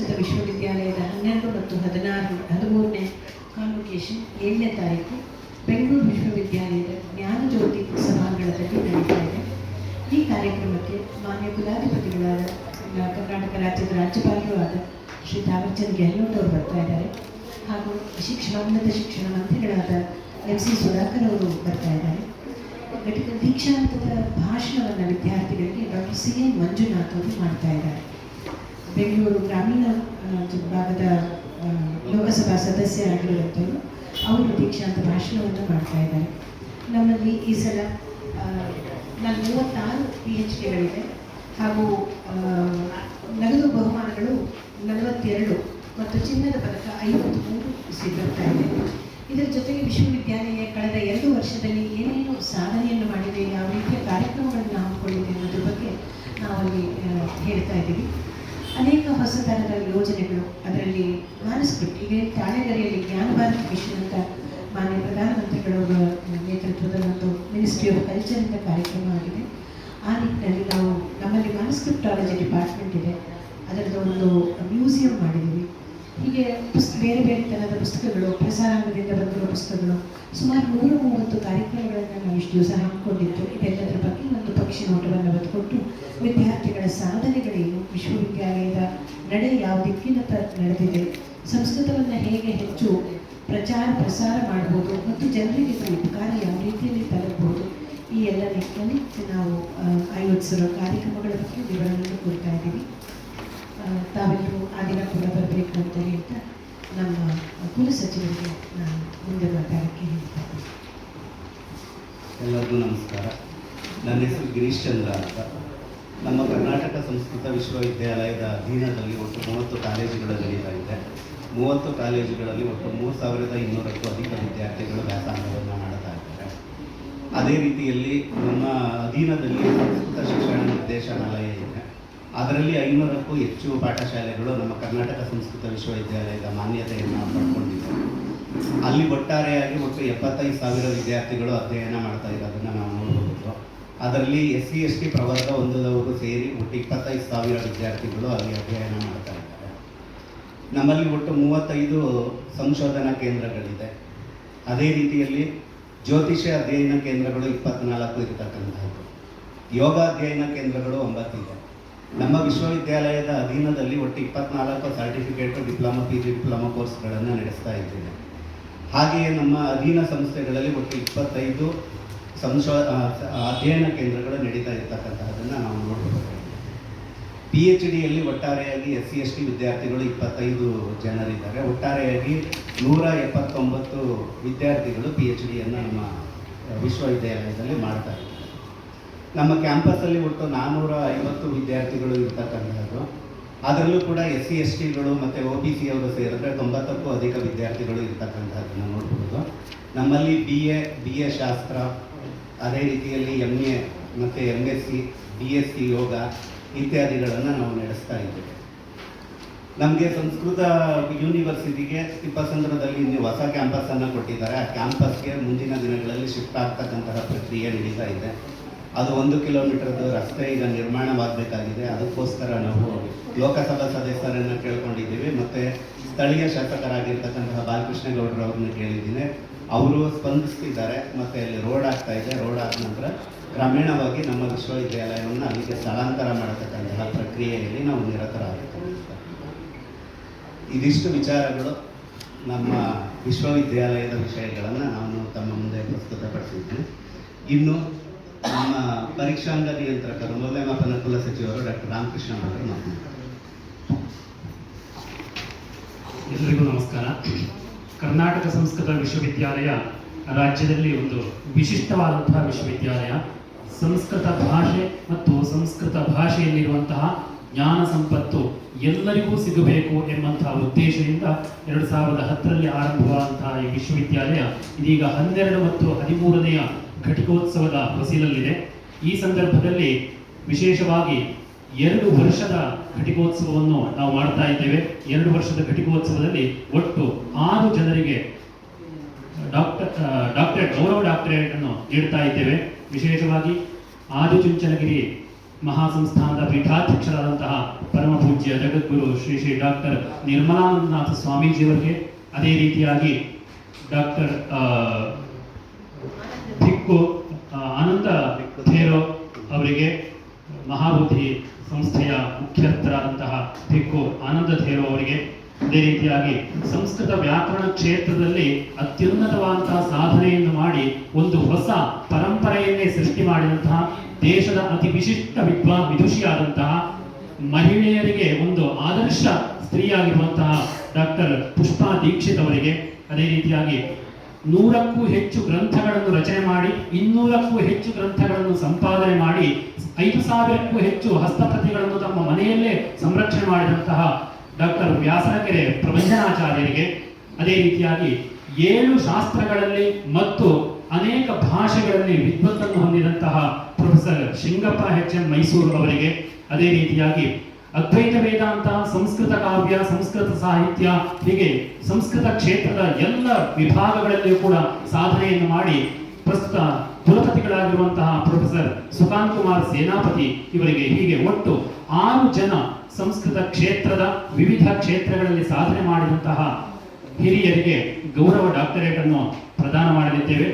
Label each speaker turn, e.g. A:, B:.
A: ಸಂಸ್ಕೃತ ವಿಶ್ವವಿದ್ಯಾಲಯದ 12 ಮತ್ತು 13ನೇ ಕಾನ್ವೊಕೇಶನ್ 7ನೇ ತಾರೀಕು ಬೆಂಗಳೂರು ವಿಶ್ವವಿದ್ಯಾಲಯದ ಜ್ಞಾನಜ್ಯೋತಿ ಸಭಾಂಗಣದಲ್ಲಿ ನಡೀತಾ ಇದೆ. ಈ ಕಾರ್ಯಕ್ರಮಕ್ಕೆ ಮಾನ್ಯ ಕುಲಾಧಿಪತಿಗಳಾದ ಕರ್ನಾಟಕ ರಾಜ್ಯದ ರಾಜ್ಯಪಾಲರೂ ಆದ ಶ್ರೀ ಥಾವರ್ಚಂದ್ ಗೆಹ್ಲೋಟ್ ಅವರು ಬರ್ತಾ ಇದ್ದಾರೆ. ಹಾಗೂ ಉನ್ನತ ಶಿಕ್ಷಣ ಮಂತ್ರಿಗಳಾದ MC ಸುಧಾಕರ್ ಅವರು ಬರ್ತಾ ಇದ್ದಾರೆ. ದೀಕ್ಷಾಂತದ ಭಾಷಣವನ್ನು ವಿದ್ಯಾರ್ಥಿಗಳಿಗೆ ಡಾಕ್ಟರ್ CN ಮಂಜುನಾಥ್ ಅವರು ಮಾಡ್ತಾ ಇದ್ದಾರೆ. ಬೆಂಗಳೂರು ಗ್ರಾಮೀಣ ಭಾಗದ ಲೋಕಸಭಾ ಸದಸ್ಯರಾಗಿರುವಂಥವರು ಅವರು ದೀಕ್ಷಾಂತ ಭಾಷಣವನ್ನು ಮಾಡ್ತಾ ಇದ್ದಾರೆ. ನಮ್ಮಲ್ಲಿ ಈ ಸಲ 36 PhDಗಳಿವೆ ಹಾಗೂ ನಗದು ಬಹುಮಾನಗಳು 42 ಮತ್ತು ಚಿನ್ನದ ಪದಕ 53 ಸಿಗುತ್ತಾ ಇದೆ. ಇದರ ಜೊತೆಗೆ ವಿಶ್ವವಿದ್ಯಾಲಯ ಕಳೆದ 2 ವರ್ಷದಲ್ಲಿ ಏನೇನು ಸಾಧನೆಯನ್ನು ಮಾಡಿದೆ, ಯಾವ ರೀತಿಯ ಕಾರ್ಯಕ್ರಮಗಳನ್ನು ಹಮ್ಮಿಕೊಂಡಿದೆ ಅನ್ನೋದ್ರ ಬಗ್ಗೆ ನಾವಲ್ಲಿ ಹೇಳ್ತಾ ಇದ್ದೀವಿ. ಅನೇಕ ಹೊಸ ಥರದ ಯೋಜನೆಗಳು, ಅದರಲ್ಲಿ ಮಾನಸ್ಕ್ರಿಪ್ಟ್, ಈಗ ತಾಳೆಗರಿಯಲ್ಲಿ ಜ್ಞಾನ ಭಾರತ್ ಮಿಷನ್ ಅಂತ ಮಾನ್ಯ ಪ್ರಧಾನಮಂತ್ರಿಗಳವರ ನೇತೃತ್ವದ ಒಂದು ಮಿನಿಸ್ಟ್ರಿ ಆಫ್ ಕಲ್ಚರಿಂದ ಕಾರ್ಯಕ್ರಮ ಆಗಿದೆ. ಆ ನಿಟ್ಟಿನಲ್ಲಿ ನಾವು ನಮ್ಮಲ್ಲಿ ಮಾನಸ್ಕ್ರಿಪ್ಟಾಲಜಿ ಡಿಪಾರ್ಟ್ಮೆಂಟ್ ಇದೆ, ಅದರದ್ದು ಒಂದು ಮ್ಯೂಸಿಯಂ ಮಾಡಿದ್ದೀವಿ. ಹೀಗೆ ಬೇರೆ ಬೇರೆ ಥರದ ಪುಸ್ತಕಗಳು, ಪ್ರಸಾರಾಂಗದಿಂದ ಬಂದಿರುವ ಪುಸ್ತಕಗಳು, ಸುಮಾರು 130 ಕಾರ್ಯಕ್ರಮಗಳನ್ನು ನಾವು ಇಷ್ಟು ದಿವಸ ಹಮ್ಮಿಕೊಂಡಿದ್ದು. ಇದೆಲ್ಲದರ ಬಗ್ಗೆ ಒಂದು ಪಕ್ಷಿ ನೋಟವನ್ನು ಬದುಕೊಟ್ಟು ವಿದ್ಯಾರ್ಥಿಗಳ ಸಾಧನೆಗಳೇನು, ವಿಶ್ವವಿದ್ಯಾಲಯದ ನಡೆ ಯಾವ ದಿಕ್ಕಿನತ್ತ ನಡೆದಿದೆ, ಸಂಸ್ಕೃತವನ್ನು ಹೇಗೆ ಹೆಚ್ಚು ಪ್ರಸಾರ ಮಾಡ್ಬೋದು ಮತ್ತು ಜನರಿಗೆ ಉಪಕಾರ ಯಾವ ರೀತಿಯಲ್ಲಿ ತಲುಪಬಹುದು, ಈ ಎಲ್ಲ ನಿಟ್ಟಿನಲ್ಲಿ ನಾವು ಆಯೋಜಿಸಿರೋ ಕಾರ್ಯಕ್ರಮಗಳ ಬಗ್ಗೆ ವಿವರಣೆಯನ್ನು ಕೊಡ್ತಾ ಇದ್ದೀವಿ. ತಾವೆಲ್ಲರೂ ಆ ದಿನ ಕೂಡ ಬರಬೇಕು ಅಂತ ಹೇಳ್ತಾ ನಮ್ಮ ಕುಲಸಚಿವರಿಗೆ ನಾನು ಮುಂದೆ ಮಾತಾಡೋಕ್ಕೆ ಹೇಳ್ತೇನೆ.
B: ಎಲ್ಲರಿಗೂ ನಮಸ್ಕಾರ. ನನ್ನ ಹೆಸರು ಗಿರೀಶ್ ಚಂದ್ರ ಅಂತ. ನಮ್ಮ ಕರ್ನಾಟಕ ಸಂಸ್ಕೃತ ವಿಶ್ವವಿದ್ಯಾಲಯದ ಅಧೀನದಲ್ಲಿ ಒಟ್ಟು 30 ಕಾಲೇಜುಗಳು ನಡೀತಾ ಇದೆ. 30 ಕಾಲೇಜುಗಳಲ್ಲಿ ಒಟ್ಟು 3200ಕ್ಕೂ ಅಧಿಕ ವಿದ್ಯಾರ್ಥಿಗಳು ವ್ಯಾಸಂಗವನ್ನು ಮಾಡ್ತಾ ಇದ್ದಾರೆ. ಅದೇ ರೀತಿಯಲ್ಲಿ ನಮ್ಮ ಅಧೀನದಲ್ಲಿ ಸಂಸ್ಕೃತ ಶಿಕ್ಷಣ ನಿರ್ದೇಶನಾಲಯ ಇದೆ. ಅದರಲ್ಲಿ 500ಕ್ಕೂ ಹೆಚ್ಚು ಪಾಠಶಾಲೆಗಳು ನಮ್ಮ ಕರ್ನಾಟಕ ಸಂಸ್ಕೃತ ವಿಶ್ವವಿದ್ಯಾಲಯದ ಮಾನ್ಯತೆಯನ್ನು ಪಡ್ಕೊಂಡಿದೆ. ಅಲ್ಲಿ ಒಟ್ಟಾರೆಯಾಗಿ ಒಟ್ಟು 75,000 ವಿದ್ಯಾರ್ಥಿಗಳು ಅಧ್ಯಯನ ಮಾಡ್ತಾ ಇರೋದನ್ನು ನಾವು ನೋಡಬಹುದು. ಅದರಲ್ಲಿ SC ST ಪ್ರವರ್ಗ ಹೊಂದಿದವರು ಸೇರಿ ಒಟ್ಟು 25,000 ವಿದ್ಯಾರ್ಥಿಗಳು ಅಲ್ಲಿ ಅಧ್ಯಯನ ಮಾಡ್ತಾ ಇದ್ದಾರೆ. ನಮ್ಮಲ್ಲಿ ಒಟ್ಟು 35 ಸಂಶೋಧನಾ ಕೇಂದ್ರಗಳಿದೆ. ಅದೇ ರೀತಿಯಲ್ಲಿ ಜ್ಯೋತಿಷ್ಯ ಅಧ್ಯಯನ ಕೇಂದ್ರಗಳು 24 ಇರತಕ್ಕಂಥದ್ದು, ಯೋಗ ಅಧ್ಯಯನ ಕೇಂದ್ರಗಳು 9 ಇದೆ. ನಮ್ಮ ವಿಶ್ವವಿದ್ಯಾಲಯದ ಅಧೀನದಲ್ಲಿ ಒಟ್ಟು 24 ಸರ್ಟಿಫಿಕೇಟ್, ಡಿಪ್ಲೊಮಾ, PG ಡಿಪ್ಲೊಮಾ ಕೋರ್ಸ್ಗಳನ್ನು ನಡೆಸ್ತಾ ಇದ್ದೇವೆ. ಹಾಗೆಯೇ ನಮ್ಮ ಅಧೀನ ಸಂಸ್ಥೆಗಳಲ್ಲಿ ಒಟ್ಟು 25 ಅಧ್ಯಯನ ಕೇಂದ್ರಗಳು ನಡೀತಾ ಇರ್ತಕ್ಕಂಥದ್ದನ್ನು ನಾವು ನೋಡಬಹುದು. PhDಯಲ್ಲಿ ಒಟ್ಟಾರೆಯಾಗಿ SC ST ವಿದ್ಯಾರ್ಥಿಗಳು 25 ಜನರಿದ್ದಾರೆ. ಒಟ್ಟಾರೆಯಾಗಿ 179 ವಿದ್ಯಾರ್ಥಿಗಳು PhDಯನ್ನು ನಮ್ಮ ವಿಶ್ವವಿದ್ಯಾಲಯದಲ್ಲಿ ಮಾಡ್ತಾ ಇದ್ದಾರೆ. ನಮ್ಮ ಕ್ಯಾಂಪಸ್ಸಲ್ಲಿ ಒಟ್ಟು 450 ವಿದ್ಯಾರ್ಥಿಗಳು ಇರ್ತಕ್ಕಂಥದ್ದು. ಅದರಲ್ಲೂ ಕೂಡ SC STಗಳು ಮತ್ತು OBC ಅವರು ಸೇರಿದ್ರೆ 90ಕ್ಕೂ ಅಧಿಕ ವಿದ್ಯಾರ್ಥಿಗಳು ಇರ್ತಕ್ಕಂಥದ್ದನ್ನು ನೋಡ್ಬೋದು. ನಮ್ಮಲ್ಲಿ BA ಶಾಸ್ತ್ರ, ಅದೇ ರೀತಿಯಲ್ಲಿ MA ಮತ್ತು MSc, BSc ಯೋಗ ಇತ್ಯಾದಿಗಳನ್ನು ನಾವು ನಡೆಸ್ತಾ ಇದ್ದೇವೆ. ನಮಗೆ ಸಂಸ್ಕೃತ ಯೂನಿವರ್ಸಿಟಿಗೆ ತಿಪ್ಪಸಂದ್ರದಲ್ಲಿ ಇಲ್ಲಿ ಹೊಸ ಕ್ಯಾಂಪಸ್ಸನ್ನು ಕೊಟ್ಟಿದ್ದಾರೆ. ಆ ಕ್ಯಾಂಪಸ್ಗೆ ಮುಂದಿನ ದಿನಗಳಲ್ಲಿ ಶಿಫ್ಟ್ ಆಗ್ತಕ್ಕಂತಹ ಪ್ರಕ್ರಿಯೆ ನಡೀತಾ ಇದೆ. ಅದು 1 ಕಿಲೋಮೀಟರ್ದು ರಸ್ತೆ ಈಗ ನಿರ್ಮಾಣವಾಗಬೇಕಾಗಿದೆ. ಅದಕ್ಕೋಸ್ಕರ ನಾವು ಲೋಕಸಭಾ ಸದಸ್ಯರನ್ನು ಕೇಳ್ಕೊಂಡಿದ್ದೀವಿ ಮತ್ತು ಸ್ಥಳೀಯ ಶಾಸಕರಾಗಿರ್ತಕ್ಕಂತಹ ಬಾಲಕೃಷ್ಣ ಗೌಡರವ್ರನ್ನ ಕೇಳಿದ್ದೀನಿ. ಅವರು ಸ್ಪಂದಿಸ್ತಿದ್ದಾರೆ ಮತ್ತು ಅಲ್ಲಿ ರೋಡ್ ಆಗ್ತಾ ಇದೆ. ರೋಡ್ ಆದ ನಂತರ ಕ್ರಮೇಣವಾಗಿ ನಮ್ಮ ವಿಶ್ವವಿದ್ಯಾಲಯವನ್ನು ಅಲ್ಲಿಗೆ ಸ್ಥಳಾಂತರ ಮಾಡತಕ್ಕಂತಹ ಪ್ರಕ್ರಿಯೆಯಲ್ಲಿ ನಾವು ನಿರತರಾಗುತ್ತೇವೆ. ಇದಿಷ್ಟು ವಿಚಾರಗಳು ನಮ್ಮ ವಿಶ್ವವಿದ್ಯಾಲಯದ ವಿಷಯಗಳನ್ನು ನಾನು ತಮ್ಮ ಮುಂದೆ ಪ್ರಸ್ತುತಪಡಿಸಿದ್ದೇನೆ. ಇನ್ನು ನಮ್ಮ ಪರೀಕ್ಷಾಂಗ ನಿಯಂತ್ರಕರು, ಮೌಲ್ಯಮಾಪನ ಕುಲಸಚಿವರು ಡಾಕ್ಟರ್ ರಾಮಕೃಷ್ಣ ಅವರು ಮಾತನಾಡ್ತಾರೆ.
C: ಎಲ್ಲರಿಗೂ ನಮಸ್ಕಾರ. ಕರ್ನಾಟಕ ಸಂಸ್ಕೃತ ವಿಶ್ವವಿದ್ಯಾಲಯ ರಾಜ್ಯದಲ್ಲಿ ಒಂದು ವಿಶಿಷ್ಟವಾದಂತಹ ವಿಶ್ವವಿದ್ಯಾಲಯ. ಸಂಸ್ಕೃತ ಭಾಷೆ ಮತ್ತು ಸಂಸ್ಕೃತ ಭಾಷೆಯಲ್ಲಿರುವಂತಹ ಜ್ಞಾನ ಸಂಪತ್ತು ಎಲ್ಲರಿಗೂ ಸಿಗಬೇಕು ಎಂಬಂತಹ ಉದ್ದೇಶದಿಂದ 2010ರಲ್ಲಿ ಆರಂಭವಾದಂತಹ ಈ ವಿಶ್ವವಿದ್ಯಾಲಯ ಇದೀಗ 12 ಮತ್ತು 13ನೆಯ ಘಟಿಕೋತ್ಸವದ ಹೊಸಿಲಲ್ಲಿದೆ. ಈ ಸಂದರ್ಭದಲ್ಲಿ ವಿಶೇಷವಾಗಿ 2 ವರ್ಷದ ಘಟಿಕೋತ್ಸವವನ್ನು ನಾವು ಮಾಡ್ತಾ ಇದ್ದೇವೆ. 2 ವರ್ಷದ ಘಟಿಕೋತ್ಸವದಲ್ಲಿ ಒಟ್ಟು 6 ಜನರಿಗೆ ಗೌರವ ಡಾಕ್ಟರೇಟ್ ಅನ್ನು ನೀಡ್ತಾ ಇದ್ದೇವೆ. ವಿಶೇಷವಾಗಿ ಆದಿಚುಂಚನಗಿರಿ ಮಹಾಸಂಸ್ಥಾನದ ಪೀಠಾಧ್ಯಕ್ಷರಾದಂತಹ ಪರಮ ಪೂಜ್ಯ ಜಗದ್ಗುರು ಶ್ರೀ ಶ್ರೀ ಡಾಕ್ಟರ್ ನಿರ್ಮಲಾನಂದನಾಥ ಸ್ವಾಮೀಜಿಯವರಿಗೆ, ಅದೇ ರೀತಿಯಾಗಿ ಡಾಕ್ಟರ್ ಭಿಕ್ಕು ಆನಂದ ಥೇರೋ ಅವರಿಗೆ, ಮಹಾಬುದ್ಧಿ ಸಂಸ್ಥೆಯ ಮುಖ್ಯಸ್ಥರಾದಂತಹ ಭಿಕ್ಕು ಆನಂದ ಥೇರೋ ಅವರಿಗೆ, ಅದೇ ರೀತಿಯಾಗಿ ಸಂಸ್ಕೃತ ವ್ಯಾಕರಣ ಕ್ಷೇತ್ರದಲ್ಲಿ ಅತ್ಯುನ್ನತವಾದಂತಹ ಸಾಧನೆಯನ್ನು ಮಾಡಿ ಒಂದು ಹೊಸ ಪರಂಪರೆಯನ್ನೇ ಸೃಷ್ಟಿ ಮಾಡಿದಂತಹ ದೇಶದ ಅತಿ ವಿಶಿಷ್ಟ ವಿದುಷಿಯಾದಂತಹ ಮಹಿಳೆಯರಿಗೆ ಒಂದು ಆದರ್ಶ ಸ್ತ್ರೀಯಾಗಿರುವಂತಹ ಡಾಕ್ಟರ್ ಪುಷ್ಪಾ ದೀಕ್ಷಿತ್ ಅವರಿಗೆ, ಅದೇ ರೀತಿಯಾಗಿ 100ಕ್ಕೂ ಹೆಚ್ಚು ಗ್ರಂಥಗಳನ್ನು ರಚನೆ ಮಾಡಿ 200ಕ್ಕೂ ಹೆಚ್ಚು ಗ್ರಂಥಗಳನ್ನು ಸಂಪಾದನೆ ಮಾಡಿ 5,000ಕ್ಕೂ ಹೆಚ್ಚು ಹಸ್ತಪ್ರತಿಗಳನ್ನು ತಮ್ಮ ಮನೆಯಲ್ಲೇ ಸಂರಕ್ಷಣೆ ಮಾಡಿದಂತಹ ಡಾಕ್ಟರ್ ವ್ಯಾಸನಕೆರೆ ಪ್ರಬಂಧನಾಚಾರ್ಯರಿಗೆ, ಅದೇ ರೀತಿಯಾಗಿ 7 ಶಾಸ್ತ್ರಗಳಲ್ಲಿ ಮತ್ತು ಅನೇಕ ಭಾಷೆಗಳಲ್ಲಿ ವಿದ್ವತ್ತನ್ನು ಹೊಂದಿದಂತಹ ಪ್ರೊಫೆಸರ್ ಶಿಂಗಪ್ಪ HM ಮೈಸೂರು ಅವರಿಗೆ, ಅದೇ ರೀತಿಯಾಗಿ ಅದ್ವೈತ ವೇದಾಂತ, ಸಂಸ್ಕೃತ ಕಾವ್ಯ, ಸಂಸ್ಕೃತ ಸಾಹಿತ್ಯ, ಹೀಗೆ ಸಂಸ್ಕೃತ ಕ್ಷೇತ್ರದ ಎಲ್ಲ ವಿಭಾಗಗಳಲ್ಲಿಯೂ ಕೂಡ ಸಾಧನೆಯನ್ನು ಮಾಡಿ ಪ್ರಸ್ತುತ ಕುಲಪತಿಗಳಾಗಿರುವಂತಹ ಪ್ರೊಫೆಸರ್ ಸುಕಾಂತ್ ಕುಮಾರ್ ಸೇನಾಪತಿ ಇವರಿಗೆ, ಹೀಗೆ ಒಟ್ಟು 6 ಜನ ಸಂಸ್ಕೃತ ಕ್ಷೇತ್ರದ ವಿವಿಧ ಕ್ಷೇತ್ರಗಳಲ್ಲಿ ಸಾಧನೆ ಮಾಡಿದಂತಹ ಹಿರಿಯರಿಗೆ ಗೌರವ ಡಾಕ್ಟರೇಟ್ ಅನ್ನು ಪ್ರದಾನ ಮಾಡಲಿದ್ದೇವೆ.